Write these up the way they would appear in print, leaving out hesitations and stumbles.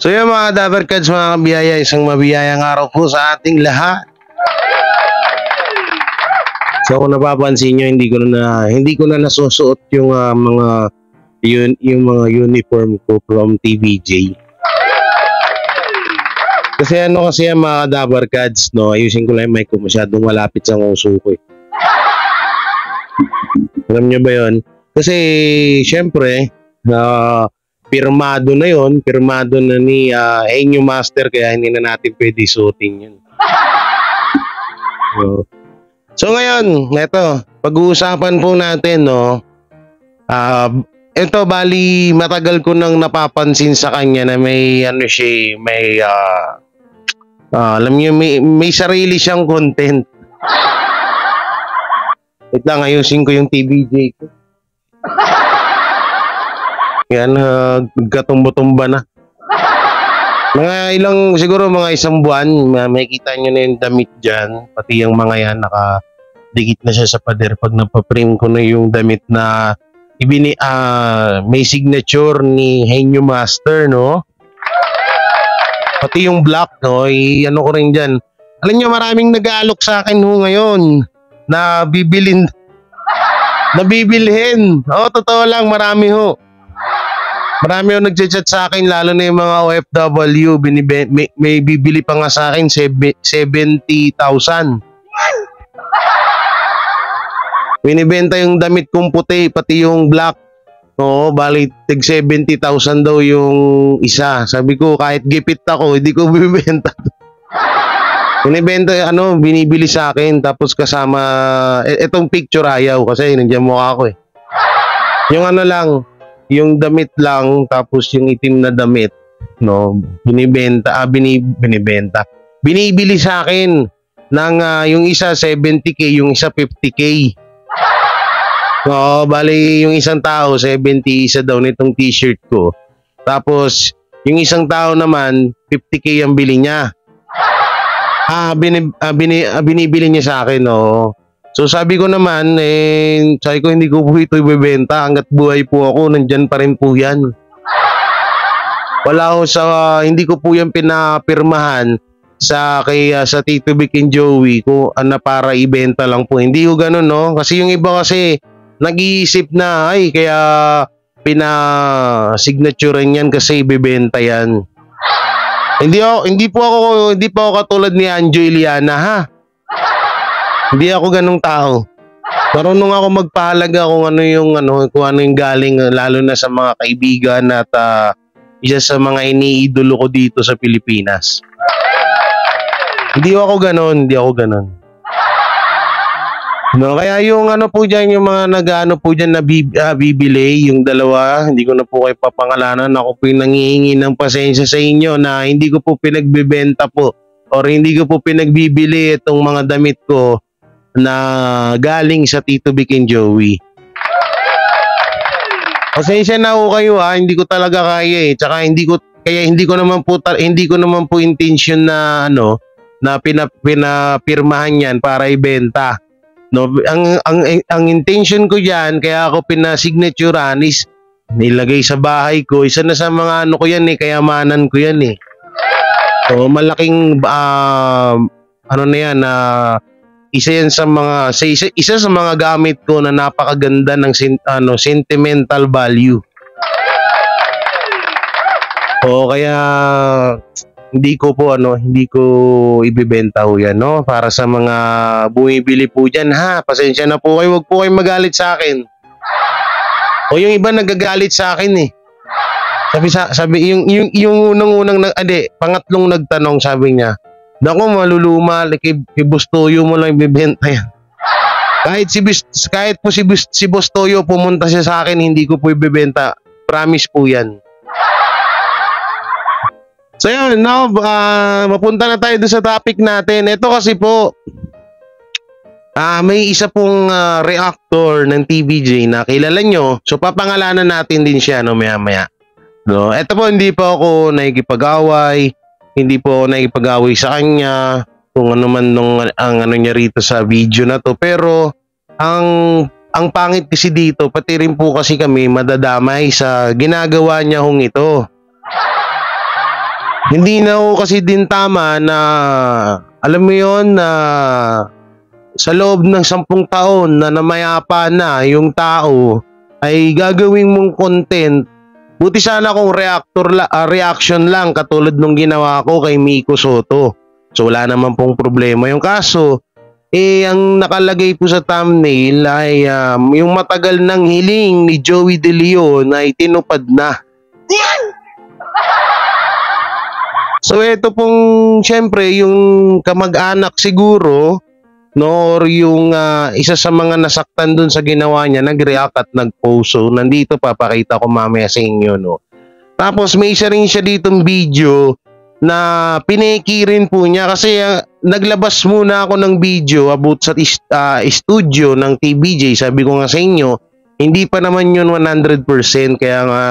So yun mga Dabarkads, mga kabiyaya, isang mabiyayang araw po sa ating lahat. So kung napapansin nyo, hindi ko na nasusuot yung mga uniform ko from TVJ. Kasi mga Dabarkads, no, ayusin ko lang yung mic ko, masyadong malapit sa nguso ko. Alam nyo ba yun? Kasi syempre, pirmado na ni Enyo Master, kaya hindi na natin pwede suotin yun. So ngayon, eto, pag-uusapan po natin, no, ito bali matagal ko nang napapansin sa kanya na may alam niyo, may sarili siyang content. Wait lang, ayusin ko yung TVJ ko. Yan, nagkatumba-tumba na. Siguro mga isang buwan, makikita nyo na yung damit dyan. Pati yung mga yan, nakadikit na siya sa pader. Pag napaprint ko na yung damit na may signature ni Henyo Master, no? Pati yung black, no? Ano ko rin dyan. Alam nyo, maraming nag-aalok sa akin ngayon na bibilhin. Totoo lang, marami ho. Marami yung nagchat sa akin, lalo na yung mga OFW, may bibili pa nga sa akin 70,000. Binibenta yung damit kong puti, pati yung black. Oo, bali tig 70,000 daw yung isa. Sabi ko, kahit gipit ako, hindi ko bibenta. Binibili sa akin, tapos kasama, etong picture ayaw kasi nandiyan mukha ko . Yung yung damit lang, tapos yung itim na damit, no, binibili sa akin ng yung isa 70k, yung isa 50k. No, bali yung isang tao 70, isa daw nitong t-shirt ko. Tapos yung isang tao naman 50k ang bili niya. Binibili niya sa akin, no. So sabi ko naman, hindi ko po ito ibebenta. Hanggat buhay po ako, nandyan pa rin po yan. Hindi ko po yan pinapirmahan sa Tito Vic and Joey ko na para ibenta lang po. Hindi ko ganun, no? Kasi yung iba kasi nag-iisip na, kaya pina-signaturean yan kasi ibebenta yan. Hindi po ako katulad ni Anjo Iliana, ha? Hindi ako ganung tao. Marunong ako magpahalaga kung ano yung galing, lalo na sa mga kaibigan at isa sa mga iniidolo ko dito sa Pilipinas. Hindi ako ganon. No, kaya yung po diyan, yung mga nag-ano po diyan na bibili, yung dalawa, hindi ko na po kayo papangalanan. Ako po yung nangihingi ng pasensya sa inyo na hindi ko po pinagbebenta po or hindi ko po pinagbibili itong mga damit ko na galing sa Tito Vic and Joey. Pasensya na ho kayo, hindi ko talaga kaya . Tsaka hindi ko naman po intention na pinapirmahan yan para ibenta. No, ang intention ko diyan, kaya ako pinasignaturean is nilagay sa bahay ko. Isa na sa mga ko yan kayamanan ko yan . So malaking isa sa mga gamit ko na napakaganda ng sentimental value. Kaya hindi ko ibebenta ho yan, no? Para sa mga bumibili po diyan, ha, pasensya na po kayo, wag po kayong magalit sa akin. Yung iba nagagalit sa akin . Sabi yung unang pangatlong nagtanong, sabi niya, "Naku, maluluma, kay Boss Toyo mo lang ibebenta yan." Kahit po si Boss Toyo pumunta siya sa akin, hindi ko po ibebenta. Promise po yan. So yun, now, mapunta na tayo sa topic natin. Ito kasi po, may isa pong reactor ng TVJ na kilala nyo. So papangalanan natin din siya, no, maya-maya. No, ito po, hindi po ako nakikipag-away. Hindi po ako nakikipag-away sa kanya. Kung ano man ang niya rito sa video na to. Pero, ang pangit kasi dito, pati rin po kasi kami madadamay sa ginagawa niya ito. Hindi na ho kasi din tama na, alam mo yon, na sa loob ng 10 taon na namayapa na yung tao ay gagawin mong content. Buti sana kung reaction lang katulad nung ginawa ko kay Miko Soto. So wala naman pong problema. Yung kaso, ang nakalagay po sa thumbnail ay yung matagal ng hiling ni Joey De Leon ay tinupad na. So ito pong syempre yung kamag-anak siguro, no, or yung isa sa mga nasaktan dun sa ginawa niya, nag-react at nag-post. So nandito papakita ko mamaya sa inyo, no. Tapos may isa rin siya ditong video na pineki rin po niya kasi naglabas muna ako ng video about sa studio ng TBJ. Sabi ko nga sa inyo, hindi pa naman yun 100%, kaya nga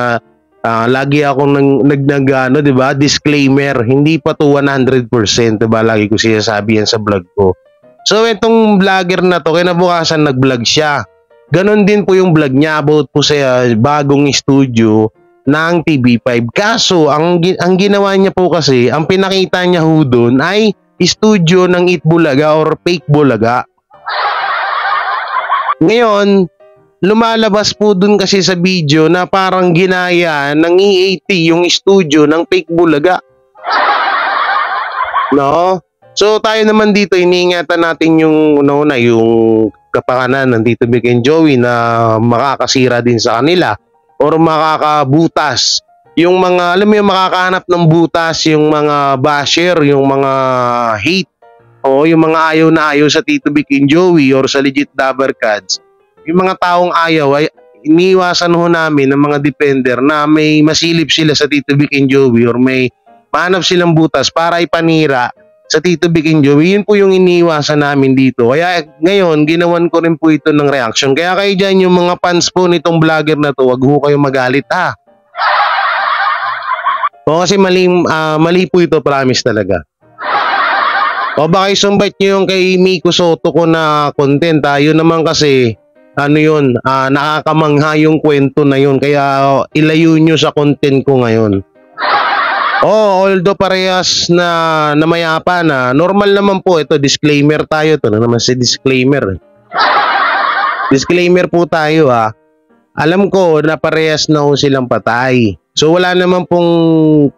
lagi akong ano, 'di ba? Disclaimer, hindi pa to 100%, 'di ba? Lagi ko sinasabi yan sa vlog ko. So itong vlogger na to, kinabukasan nag-vlog siya. Ganon din po yung vlog niya about po sa bagong studio ng TV5. Kaso ang ginawa niya po kasi, ang pinakita niya ho doon ay studio ng Itbulaga or fake Bulaga. Ngayon, lumalabas po dun kasi sa video na parang ginaya ng E80 yung studio ng fake Bulaga. No? So tayo naman dito, iniingatan natin yung yung kapakanan ng Tito Vic and Joey na makakasira din sa kanila or makakabutas. Yung mga, alam mo yung makakahanap ng butas, yung mga basher, yung mga hate, o yung mga ayaw na ayaw sa Tito Vic and Joey or sa legit Dabarkads. Yung mga taong ayaw ay iniwasan ho namin ng mga defender na may masilip sila sa Tito Vic and Joey or may mahanap silang butas para ipanira sa Tito Vic and Joey. Yun po yung iniwasan namin dito. Kaya ngayon, ginawan ko rin po ito ng reaction. Kaya kayo dyan, yung mga fans po nitong vlogger na to, wag ho kayo magalit ha. O kasi mali po ito, promise talaga. O baka isumbite nyo yung kay Miko Soto ko na content ha. Yun naman kasi, nakakamangha yung kwento na yun. Kaya ilayo nyo sa content ko ngayon. Although parehas na namayapa na, normal naman po ito, disclaimer tayo to, naman si disclaimer. Disclaimer po tayo ha. Alam ko na parehas na ho silang patay. So wala naman pong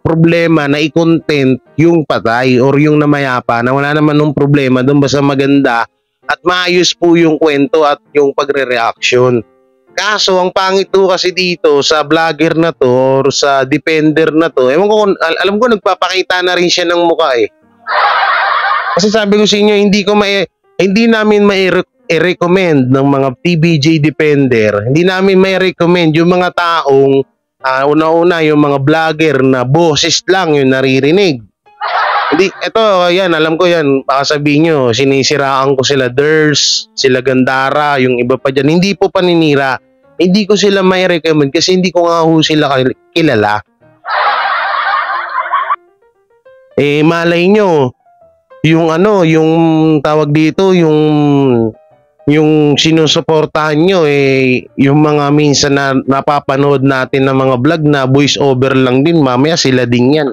problema na i-content yung patay or yung namayapa, na wala naman nung problema doon, basta maganda at maayos po yung kwento at yung pagre-reaction. Kaso ang pangit to kasi dito sa vlogger na to or sa defender na to, ewan ko, alam ko nagpapakita na rin siya ng mukha eh. Kasi sabi ko sa inyo, hindi namin i-recommend ng mga TBJ defender, hindi namin mai-recommend yung mga taong una-una yung mga vlogger na boses lang yung naririnig. Hindi, ito, yan, alam ko yan, baka sabihin nyo, sinisiraan ko sila Ders, sila Gandara, yung iba pa dyan. Hindi po paninira. Hindi ko sila may recommend kasi hindi ko nga ho sila kilala. Malay nyo, yung yung tawag dito, yung sinusuportahan nyo, yung mga minsan na napapanood natin ng mga vlog na voice over lang din, mamaya sila din yan.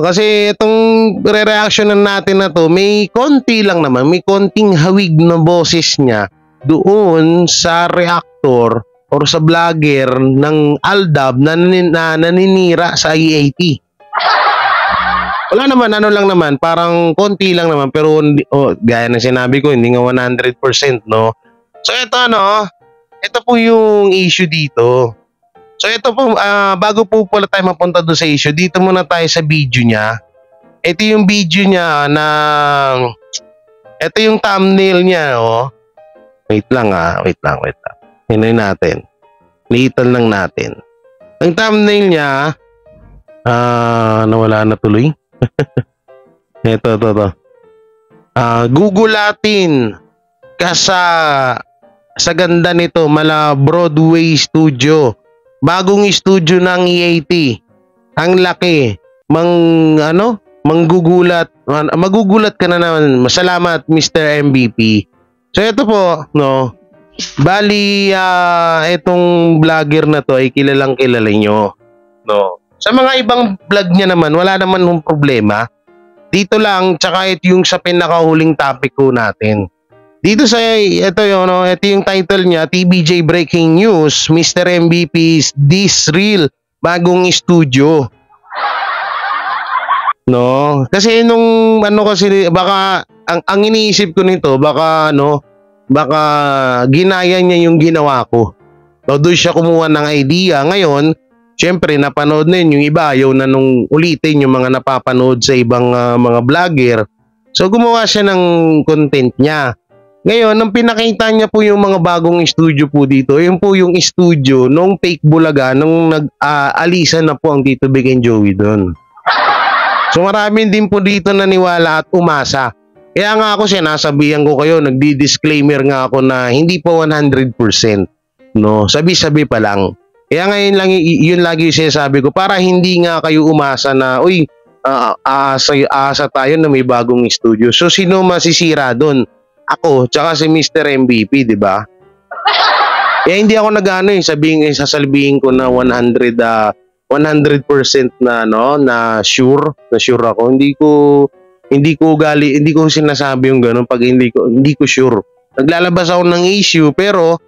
Kasi itong re-reactionan natin na to, may konti lang naman, may konting hawig na boses niya doon sa reactor or sa vlogger ng Aldab na naninira sa E80. Wala naman, lang naman, parang konti lang naman, pero gaya na sinabi ko, hindi nga 100%, no? So ito ito po yung issue dito. So ito po, bago po pala tayo mapunta doon sa issue, dito muna tayo sa video niya. Ito yung video niya na, ito yung thumbnail niya, Wait lang. Hinoy natin. Liitan lang natin. Ang thumbnail niya, nawala na tuloy. Ito. Gugulatin ka sa ganda nito, mala Broadway Studio. Bagong studio ng E80. Ang laki. Magugulat ka na naman. Masalamat, Mr. MVP. So ito po, bali itong vlogger na to ay kilalang kilala nyo, Sa mga ibang vlog niya naman, wala naman ng problema. Dito lang, tsaka ito yung sa pinakahuling topic ko natin. Dito sa, ito yung title niya, TBJ Breaking News, Mr. MVP's This Real, bagong studio. No, kasi nung kasi baka ang iniisip ko nito baka baka ginaya niya yung ginawa ko. So doon siya kumuha ng idea. Ngayon, syempre napanood na yung iba, ayaw na nung ulitin yung mga napapanood sa ibang mga vlogger. So gumawa siya ng content niya. Ngayon, nang pinakita niya po yung mga bagong studio po dito, yun po yung studio nung fake Bulaga nung nag-alisan na po ang Tito Vic and Joey doon. So marami din po dito naniwala at umasa. Kaya nga ako sinasabihan ko kayo, nagdi-disclaimer nga ako na hindi po 100%. No, sabi-sabi pa lang. Kaya ngayon lang yun lagi yung sinasabi ko para hindi nga kayo umasa na uy, aasa tayo na may bagong studio. So sino masisira doon? Ako, tsaka si Mr. MVP, di ba? Kaya hindi ako sasabihin ko na 100% na sure ako. Hindi ko sinasabi yung gano'n pag hindi ko sure. Naglalabas ako ng issue pero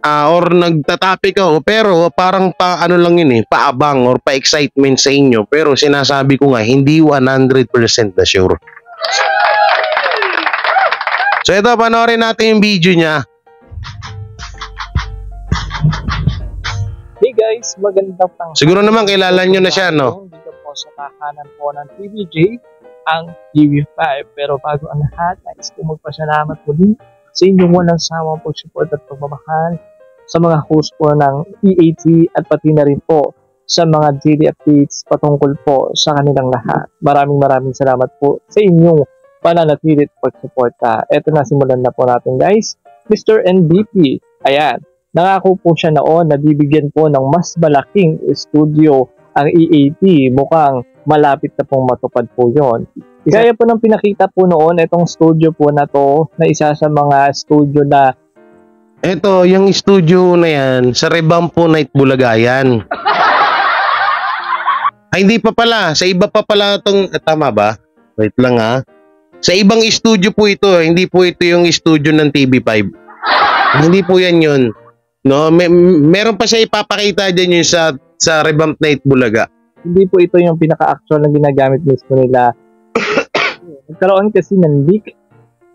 or nagtatopic ako pero parang lang yun paabang or pa-excitement sa inyo pero sinasabi ko nga hindi 100% na sure. So ito, panoorin natin yung video niya. Hey guys, magandang tanghali. Siguro naman kilala nyo na siya, no? Dito po sa tahanan po ng TBJ, ang TV5. Pero bago ang lahat, nais ko magpasalamat muli sa inyong walang sawang pag-support at pagmamahal sa mga host po ng EAT at pati na rin po sa mga daily updates patungkol po sa kanilang lahat. Maraming salamat po sa inyong pananatilit pag-suporta. Eto na, simulan na po natin guys. Mr. MVP, ayan. Nangako po siya noon na bibigyan po ng mas malaking studio ang EAT. Mukhang malapit na pong matupad po yon. Kaya po nang pinakita po noon itong studio po na to na isa sa mga studio na ito, yung studio na yan, sa Revampo Night Bulaga yan. Ay, hindi pa pala. Sa iba pa pala itong, tama ba? Wait lang ha. Sa ibang studio po ito, hindi po ito yung studio ng TV5. Hindi po yan yun. No, meron pa siya ipapakita diyan yung sa Revamp Night Bulaga. Hindi po ito yung pinaka-actual na ginagamit mismo nila. Nagkaroon kasi ng leak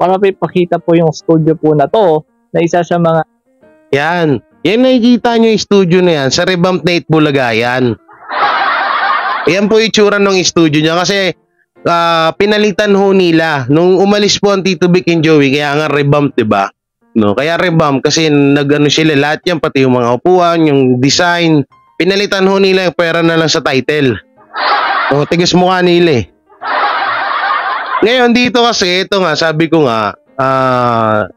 para ipakita po yung studio po na to na isa sa mga yan nakikita nyo yung studio na yan sa Revamp Night Bulaga yan. Yan po yung itsura ng studio niya kasi pinalitan ho nila nung umalis po ang Tito Vic and Joey kaya nga revamp, diba? No, kaya revamp kasi sila lahat yan, pati yung mga upuan, yung design, pinalitan ho nila yung pera na lang sa title. O, tigas mukha nila Ngayon dito kasi, ito nga, sabi ko nga,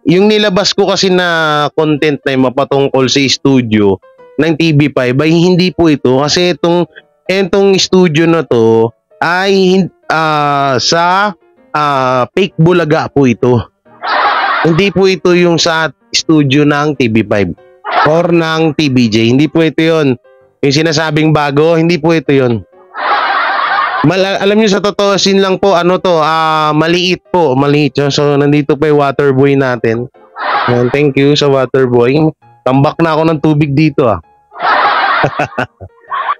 yung nilabas ko kasi na content na yung mapatungkol sa studio ng TV5 ay hindi po ito kasi itong studio na to ay sa fake Bulaga po ito. Hindi po ito yung sa studio ng TV5 or ng TBJ. Hindi po ito yun. Yung sinasabing bago, hindi po ito yun. Alam nyo sa totoo, lang po, maliit po. Maliit. So, nandito pa yung water boy natin. Thank you sa water boy. Tambak na ako ng tubig dito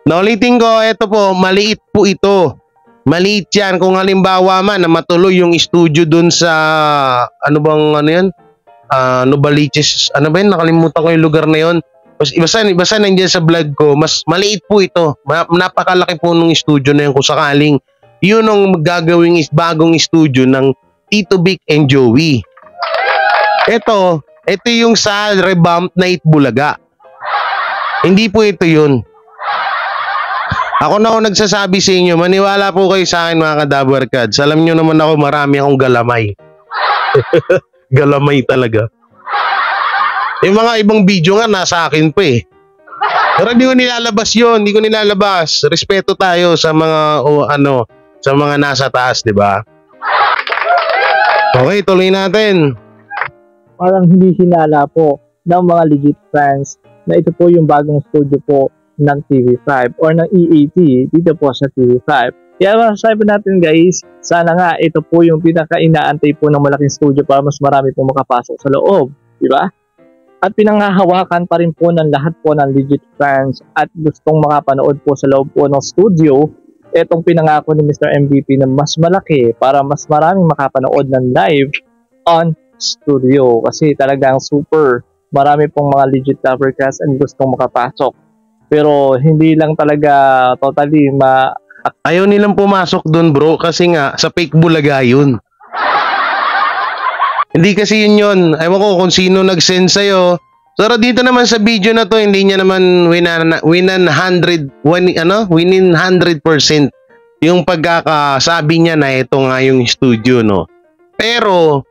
Naulitin ko, ito po, maliit po ito. Maliit yan. Kung halimbawa man na matuloy yung studio dun sa Novaliches. Ano ba yun? Nakalimutan ko yung lugar na yun. Basta nandiyan sa vlog ko, mas maliit po ito. Napakalaki po nung studio na yun kung sakaling yun ang gagawing bagong studio ng Tito Vic and Joey. Ito yung sa Revamp Night Bulaga. Hindi po ito yun. Ako na ako nagsasabi sa inyo, maniwala po kayo sa akin mga kadabarkads. Alam nyo naman ako, marami akong galamay. Galamay talaga. Yung mga ibang video nga nasa akin pa Pero hindi ko nilalabas yun, hindi ko nilalabas. Respeto tayo sa mga sa mga nasa taas, di ba? Okay, tuloy natin. Parang hindi hinala po ng mga legit fans na ito po yung bagong studio po ng TV5 or ng EAT dito po sa TV5. Kaya masasabi natin guys, sana nga ito po yung pinaka-inaantay po ng malaking studio para mas marami po makapasok sa loob, di ba? At pinanghahawakan pa rin po ng lahat po ng legit fans at gustong makapanood po sa loob po ng studio itong pinangako ni Mr. MVP na mas malaki para mas maraming makapanood ng live on studio kasi talagang super marami pong mga legit covercast and gustong makapasok pero hindi lang talaga totally Ayaw nilang pumasok doon bro kasi nga sa fake bulaga yun. Hindi kasi yun. Ewan ko kung sino nag-send sa'yo. Pero dito naman sa video na to, hindi niya naman winin 100% yung pagkakasabi niya na ito nga yung studio, no? Pero,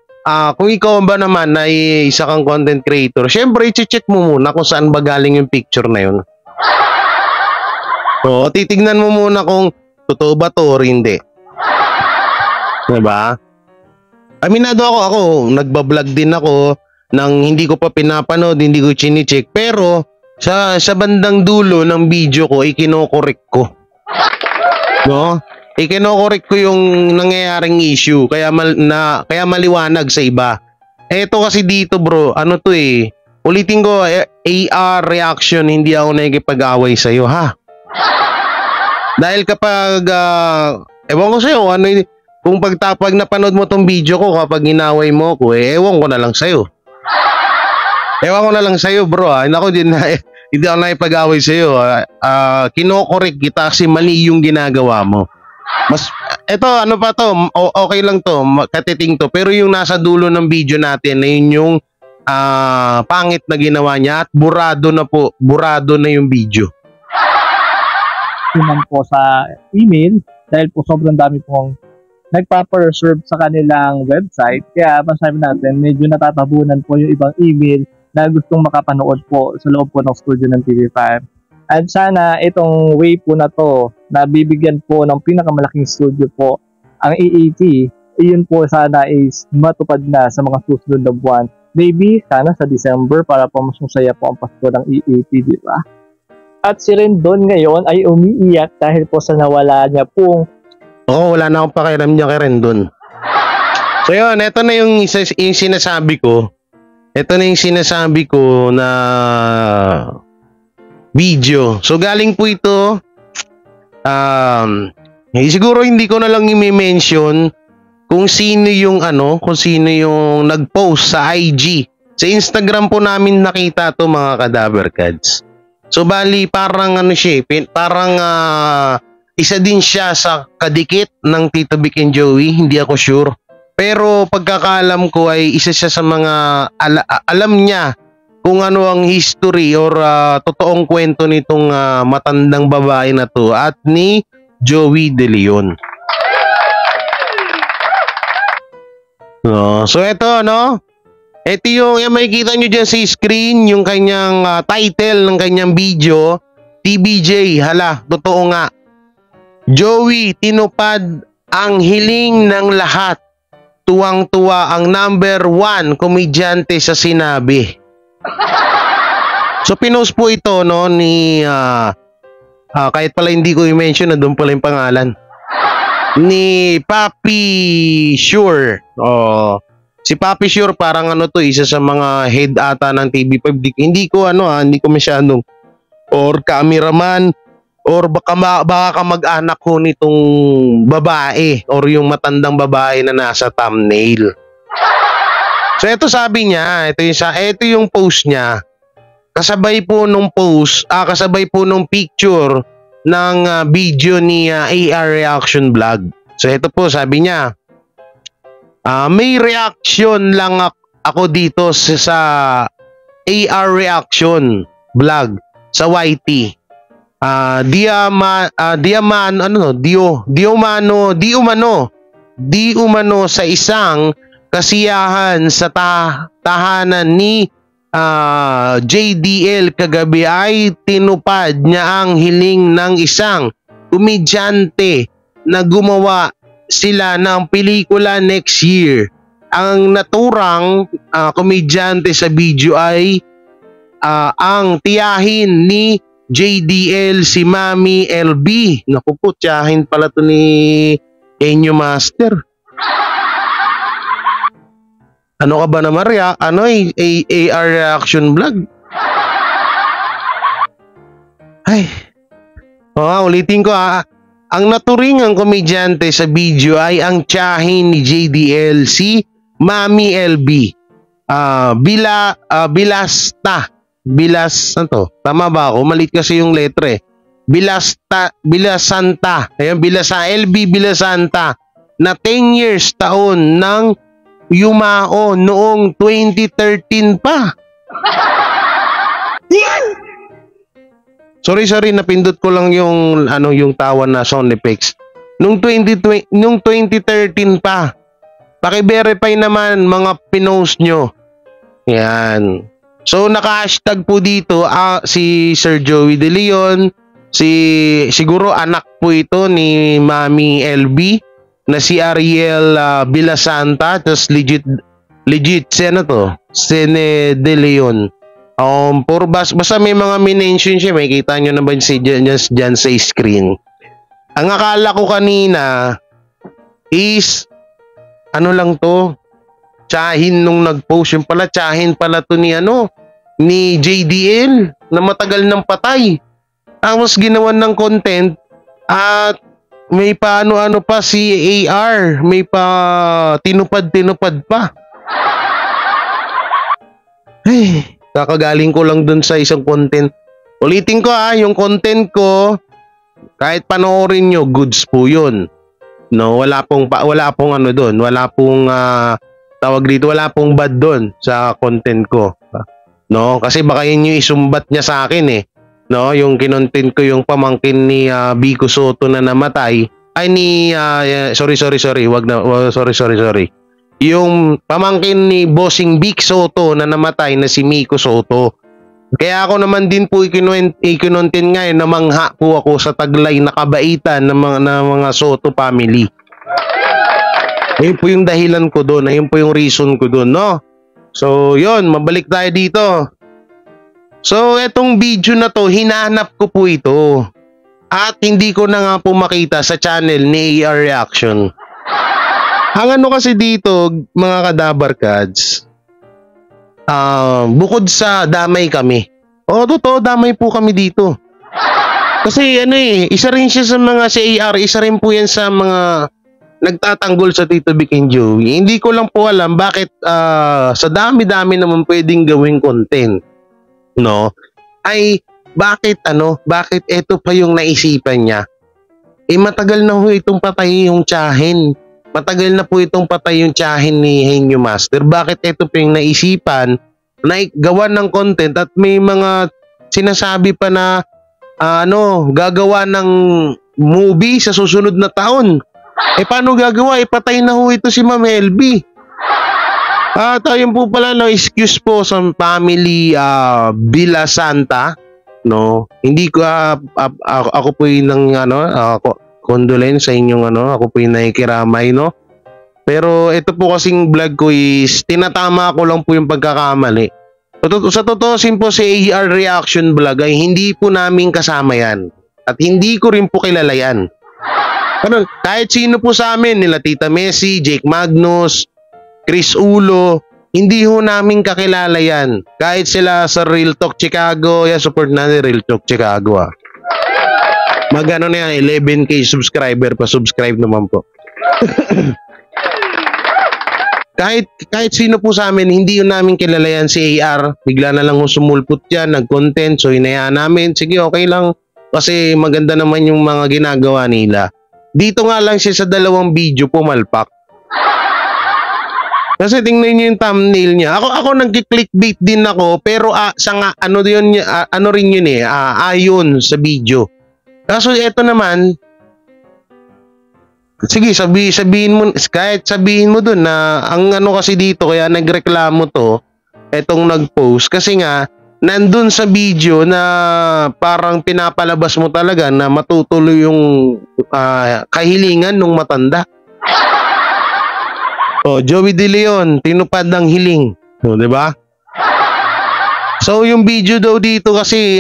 kung ikaw ba naman ay isa kang content creator, syempre, i-check mo muna kung saan ba galing yung picture na yun. So, titignan mo muna kung totoo ba to or hindi. Diba? Aminado ako, nagbablog din ako nang hindi ko pa pinapanood, hindi ko chine-check. Pero sa bandang dulo ng video ko, ikinokorek ko. No? Ikinokorek ko yung nangyayaring issue kaya maliwanag sa iba. Eto kasi dito bro, ano to ulitin ko, AR reaction, hindi ako nakikipag-away sa'yo ha. Dahil kapag ewan ko sa'yo, kung pag napanood mo tong video ko, kapag inaway mo ko, ewan ko na lang sa'yo. Ewan ko na lang sa'yo bro ha. Hindi ako nakipag-away sa'yo. Kinokorek kita kasi mali yung ginagawa mo. Eto ano pa to, okay lang to, katiting to. Pero yung nasa dulo ng video natin, na yun yung pangit na ginawa niya at burado na yung video. Naman po sa email dahil po sobrang dami pong nagpa-reserve sa kanilang website kaya masabi natin medyo natatabunan po yung ibang email na gustong makapanood po sa loob po ng studio ng TV5 at sana itong way po na to na bibigyan po ng pinakamalaking studio po ang EAT, iyon po sana is matupad na sa mga susunod na buwan, maybe sana sa December para po mas masaya po ang Pasko ng EAT, di ba? At si Rendon ngayon ay umiiyak dahil po sa nawala niya pong... Oo, wala na akong pakialam niya kay Rendon. So yun, ito na yung sinasabi ko. Ito na yung sinasabi ko na video. So galing po ito, siguro hindi ko na lang i-mention kung sino yung nag-post sa IG. Sa Instagram po namin nakita to mga Cadaver Cats. So bali parang parang isa din siya sa kadikit ng Tito Vic and Joey, hindi ako sure. Pero pagkakaalam ko ay isa siya sa mga alam niya kung ano ang history or totoong kwento nitong matandang babae na to at ni Joey De Leon. No, so eto ito yung makikita nyo dyan sa screen, yung kanyang title ng kanyang video, TBJ, hala, totoo nga. Joey, tinupad ang hiling ng lahat. Tuwang-tuwa ang number 1 komedyante sa sinabi. So pinost po ito ni kahit pala hindi ko i-mention, doon pala yung pangalan ni Papi Sure. Si Papi Sure parang isa sa mga head ata ng TV5. Hindi ko masyadong or cameraman or baka kamag-anak ko nitong babae or yung matandang babae na nasa thumbnail. So ito sabi niya, ito yung post niya. Kasabay po nung picture ng video ni AR Reaction Vlog. So ito po sabi niya, may reaction lang ako dito sa AR Reaction Vlog sa YT. Di umano sa isang kasiyahan sa tahanan ni JDL kagabi ay tinupad niya ang hiling ng isang komedyante na gumawa sila ng pelikula next year. Ang naturang komedyante sa video ay ang tiyahin ni JDL, si Mami LB. Naku po, tiyahin pala to ni Enyo Master. Ano ka ba naman, AR reaction vlog? Ay. Ulitin ko Ang naturingang komedyante sa video ay ang tiyahin ni JDL, si Mami LB. Ano to? Tama ba ako? Malit kasi yung letre. Bilasanta. Ayun, LB Bilasanta na 10 years taon ng yumao noong 2013 pa. Sorry, napindot ko lang yung yung tawa na sound effects. Nung 2013 pa. Paki-verify naman mga pinost nyo. Yan. So naka-hashtag po dito si Sir Joey De Leon, siguro anak po ito ni Mami LB na si Ariel Bilasanta, tapos legit Sene De Leon. Basta may mga minention siya, may kita nyo naman dyan sa screen. Ang akala ko kanina is ano lang to, tiyahin nung nag-post. Yung pala, tiyahin pala to ni JDL na matagal nang patay. Tapos ginawan ng content at may paano-ano pa si AR, may pa tinupad pa. Ay, kakagaling ko lang dun sa isang content. Ulitin ko yung content ko, kahit panoorin nyo, goods po yun. No, wala pong doon, wala pong tawag dito, wala pong bad doon sa content ko. No, kasi baka yun yung isumbat niya sa akin No, yung kinontent ko yung pamangkin ni Biko Soto na namatay, ay ni sorry. Yung pamangkin ni Bossing Vic Soto na namatay na si Miko Soto. Kaya ako naman din po ikinontent ngayon na mangha po ako sa taglay na kabaitan ng mga Soto family. Ayun po yung dahilan ko doon, ayun po yung reason ko doon, no? So, yun, mabalik tayo dito. So, etong video na to, hinahanap ko po ito. At hindi ko na nga po makita sa channel ni AR Reaction. Ang ano kasi dito, mga kadabarkads, bukod sa damay kami. Totoo, damay po kami dito. Kasi isa rin siya sa mga si AR, isa rin po yan sa mga nagtatanggol sa Tito Vic and Joey. Hindi ko lang po alam bakit sa dami-dami naman pwedeng gawing content. No? Ay, bakit ito pa yung naisipan niya? Matagal na ho itong patay yung tiyahin. Matagal na po itong patay yung tiyahin ni Henyo Master. Bakit ito pa yung naisipan na gawa ng content at may mga sinasabi pa na gagawa ng movie sa susunod na taon? Paano gagawa? Patay na ho ito si Ma'am LB. Ayun po pala, excuse po sa family Bilasanta. No, hindi ko ako po yung condolence sa inyong ako po yung nakikiramay, no. Pero ito po kasing vlog ko is tinatama ko lang po yung pagkakamali. Sa totoosin po si AR Reaction Vlog ay hindi po namin kasama yan. At hindi ko rin po kilala yan. Kahit sino po sa amin, nila Tita Messi, Jake Magnus, Chris Ulo, hindi ho namin kakilala yan. Kahit sila sa Real Talk Chicago, support natin Real Talk Chicago. Magano na yan, 11K subscriber pa, subscribe naman po. kahit sino po sa amin, hindi yun namin kilala yan si AR. Bigla na lang sumulpot yan, nag-content, so hinayaan namin. Sige, okay lang. Kasi maganda naman yung mga ginagawa nila. Dito nga lang siya sa 2 video pumalpak. Kasi tingnan niyo yung thumbnail niya. Ako nag-clickbait din ako, pero rin yun ayon sa video. Kaso eto naman, sige, sabihin mo, kahit sabihin mo dun na ang kasi dito, kaya nagreklamo to, etong nag-post, kasi nga, nandun sa video na parang pinapalabas mo talaga na matutuloy yung kahilingan ng matanda. Joey De Leon, tinupad ng hiling. Di ba? So yung video daw dito kasi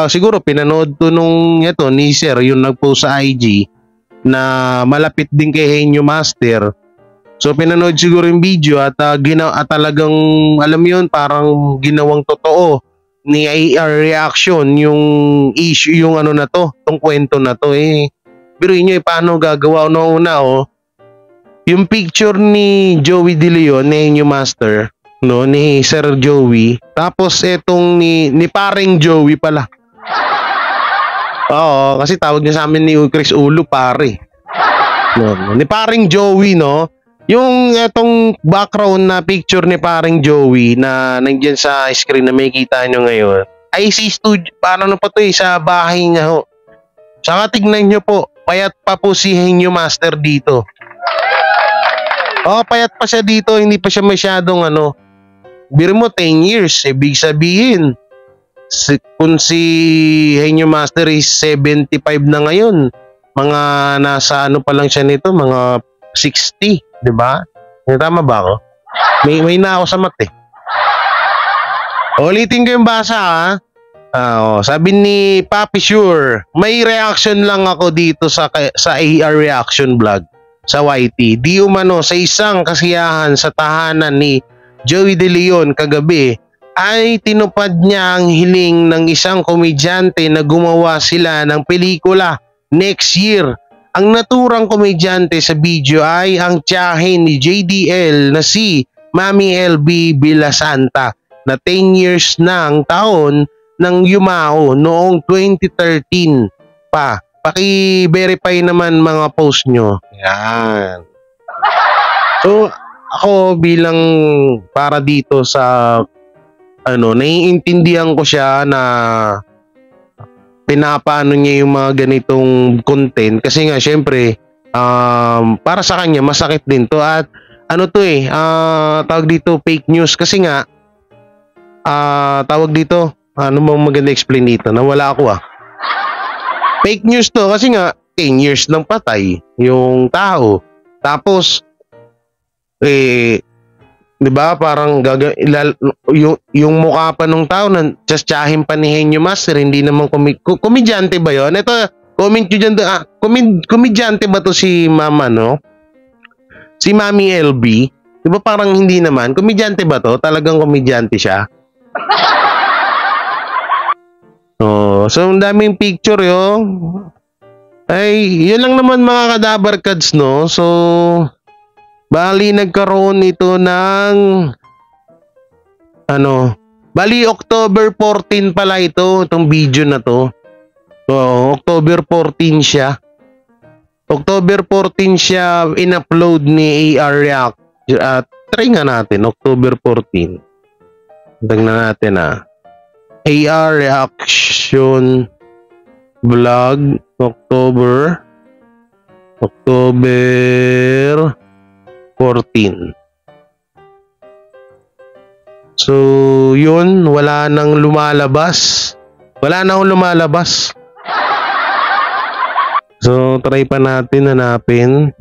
siguro pinanood to nung ni Sir yung nagpost sa IG na malapit din kay Henyo Master. So pinanood siguro yung video at talagang alam mo yun, parang ginawang totoo ni AR Reaction yung issue, yung na to, tong kwento na to biruin nyo paano gagawa una yung picture ni Joey De Leon ni Henyo Master, no, ni Sir Joey, tapos etong ni paring Joey pala. Oo, kasi tawag niya sa amin ni Chris Ulo pare. No, ni paring Joey, no. Yung etong background na picture ni paring Joey na nandiyan sa screen na makikita nyo ngayon ay si studio, paano pa to sa bahay niya ho. Saka tignan nyo po, payat pa po si Henyo Master dito. Payat pa siya dito, hindi pa siya masyadong biro mo 10 years, ibig sabihin kung si Henyo Master is 75 na ngayon, mga nasa pa lang siya nito, mga 60, di ba? Tama ba ako? May na ako sa mat Ulitin ko yung basa sabi ni Papi Sure, may reaction lang ako dito sa AR Reaction Vlog sa YT. Di umano sa isang kasiyahan sa tahanan ni Joey De Leon kagabi ay tinupad niya ang hiling ng isang komedyante na gumawa sila ng pelikula next year. Ang naturang komedyante sa video ay ang tiyahin ni JDL na si Mami LB Villasanta na 10 years na ang taon ng yumao noong 2013 pa. Paki-verify naman mga post nyo. Yan. So, ako bilang para dito sa naiintindihan ko siya na pinapaano niya yung mga ganitong content kasi nga syempre para sa kanya masakit din to at tawag dito fake news kasi nga tawag dito bang maganda explain dito, nawala ako fake news to kasi nga 10 years ng patay yung tao, tapos di ba parang yung mukha pa nung tao na tsahin pa ni Henyo Master, hindi naman komedyante ba yon? Ito comment nyo dyan, komedyante ba to si mama, no? Si Mami LB, di ba parang hindi naman, komedyante ba to? Talagang komedyante siya. So ang daming picture ay yun lang naman mga kadabar kads, no? So bali nagkaroon ito ng bali October 14 pala itong video na to. So October 14 siya. October 14 siya in-upload ni AR React. Try nga natin October 14. Tingnan natin AR Reaction Vlog October 14. So, yun, wala nang lumalabas. So, try pa natin hanapin.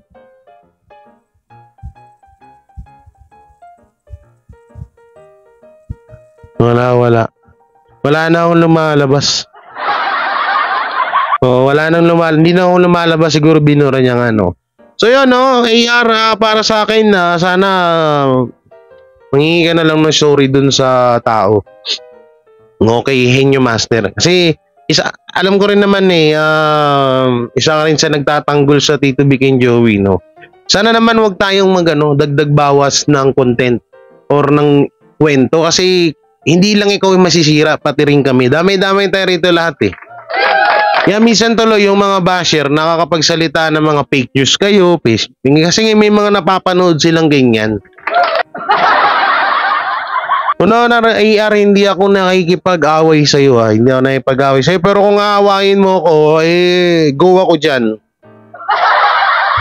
Wala na akong lumalabas. Hindi na akong lumalabas, siguro binura niya So yun AR, para sa akin sana mangingi ka na lang ng sorry dun sa tao. Okay, Henyo Master. Kasi alam ko rin naman isa ka rin sa nagtatanggol sa Tito Vic and Joey, no? Sana naman wag tayong dagdag bawas ng content or ng kwento kasi hindi lang ikaw yung masisira, pati rin kami. Damay-damay tayo rito lahat Yan, minsan tuloy yung mga basher nakakapagsalita ng mga fake news kayo, kasi may mga napapanood silang ganyan. AR, hindi ako nakikipag-away sa'yo Hindi ako nakikipag-away sa'yo. Pero kung aawayin mo ako, go ako dyan.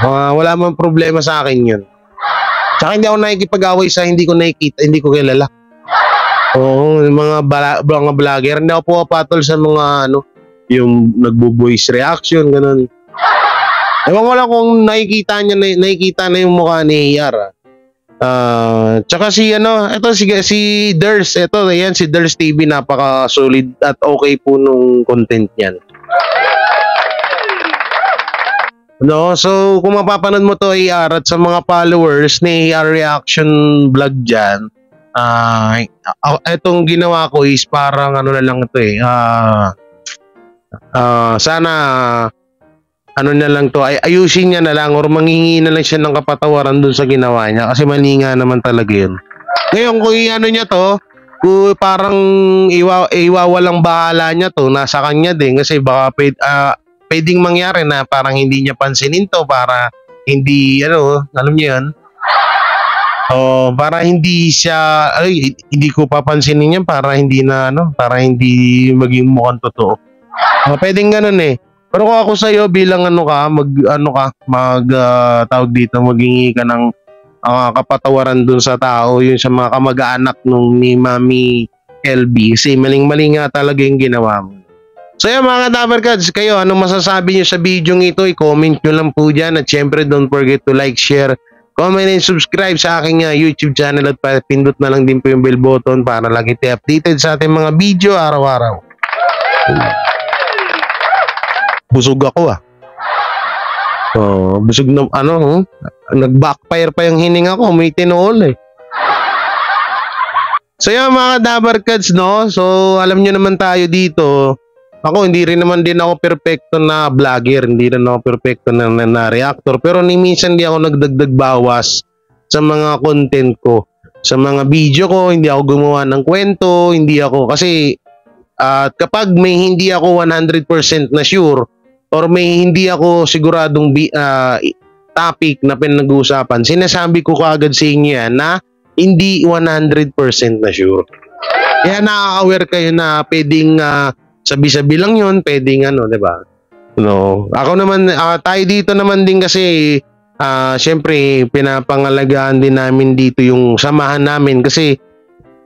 Wala man problema sa akin yun. Tsaka hindi ako nakikipag-away sa hindi ko nakikita, hindi ko kilala. Oo, mga vlogger. Hindi ako pumapatol sa mga yung nagbo-voice reaction, ganun. Ewan ko lang kung nakikita na yung mukha ni AR. Tsaka si si Ders, ayan si Ders TV, napaka solid at okay po nung content niyan. No, so kung mapapanood mo to AR at sa mga followers ni AR Reaction Vlog diyan, etong ginawa ko is parang ano na lang ito sana ano na lang to, ayusin niya na lang or manghingi na lang siya ng kapatawaran dun sa ginawa niya kasi mali nga naman talaga yun. Ngayon kung ano niya to, kung parang iwawalang bahala niya to, nasa kanya din kasi baka pwedeng mangyari na parang hindi niya pansinin to para hindi alam niyo yun. Para hindi siya hindi ko papansinin yan para hindi maging mukhang totoo. Pwedeng ganun eh. Pero kung ako sa iyo bilang tawag dito, maghingi ka ng kapatawaran dun sa tao, yun sa mga kamag-anak ni Mami LB, kasi maling-mali nga talaga yung ginawa mo. So yan mga Dabarkads, kayo anong masasabi nyo sa video ito? I-comment nyo lang po dyan at syempre don't forget to like, share, comment and subscribe sa aking YouTube channel at pindot na lang din po yung bell button para lagi tayo updated sa ating mga video araw-araw. Busog ako busog na nag-backfire pa yung hininga ko, may tinool eh. So yan mga Dabarkads, no? So alam nyo naman tayo dito, ako hindi rin naman din ako perfecto na vlogger, hindi rin ako perfecto na reactor, pero ni minsan hindi ako nagdagdag bawas sa mga content ko, sa mga video ko, hindi ako gumawa ng kwento, hindi ako kasi kapag may hindi ako 100% na sure or may hindi ako siguradong topic na pinag-uusapan, sinasabi ko kaagad sa inyo yan na hindi 100% na sure. Kaya nakaka-aware kayo na pwedeng sabi-sabi lang yun, pwedeng di ba? No. Ako naman, tayo dito naman din kasi, syempre, pinapangalagaan din namin dito yung samahan namin kasi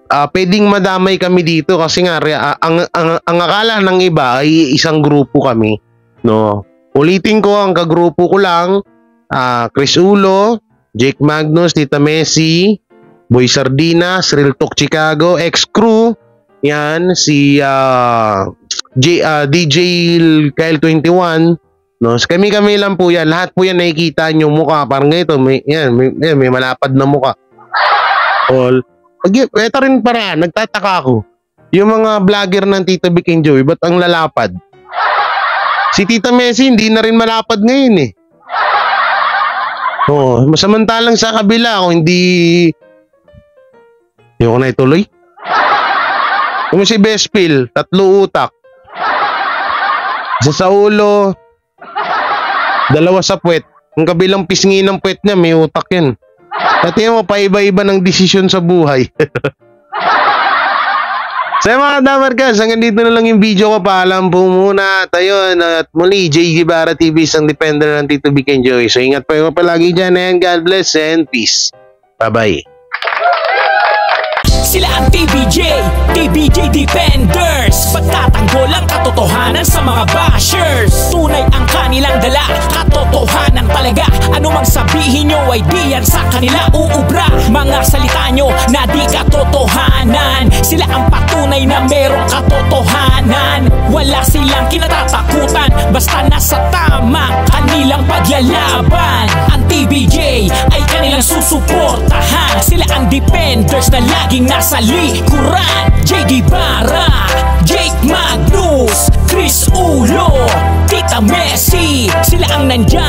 pwedeng madamay kami dito kasi nga, ang akala ng iba ay isang grupo kami. No. Ulitin ko, ang kagrupo ko lang, Chris Ulo, Jake Magnus, Tita Messi, Boy Sardinas, Real Talk Chicago, X-Crew, yan, si DJ Kyle 21, no? Kami lang po yan. Lahat po yan nakikita nyo mukha. Parang ganito, may malapad na mukha. Ito rin para, nagtataka ako. Yung mga vlogger ng Tito Vic and Joey, ba't ang lalapad? Si Tita Messi, hindi na rin malapad ngayon eh. Samantalang sa kabila, kung hindi... Yung ko na ituloy. Kung si Bespil, 3 utak. Isa sa ulo, 2 sa puwet. Ang kabilang pisngi ng puwet niya, may utak yan. Pati mo, paiba-iba ng desisyon sa buhay. So mga Dabarkads, hanggang dito na lang yung video ko. Paalam po muna tayo. At muli, J. Guevara TV, isang depender ng Tito Vic and Joey. So ingat po yung palagi dyan and God bless and peace. Bye-bye. Sila ang TBJ Defenders. Pagtatanggol ang katotohanan sa mga bashers. Tunay ang kanilang dala, katotohanan talaga. Ano mang sabihin nyo ay di yan sa kanila uubra. Mga salita nyo na di katotohanan. Sila ang patunay na merong katotohanan. Wala silang kinatatakutan, basta nasa tama kanilang paglalaban. Ang TBJ ay kanilang susuportahan. Sila ang defenders na laging nasa likuran. J. Guevara, Jake Magnus, Chris Ulo, Tita Messi. Sila ang nandyan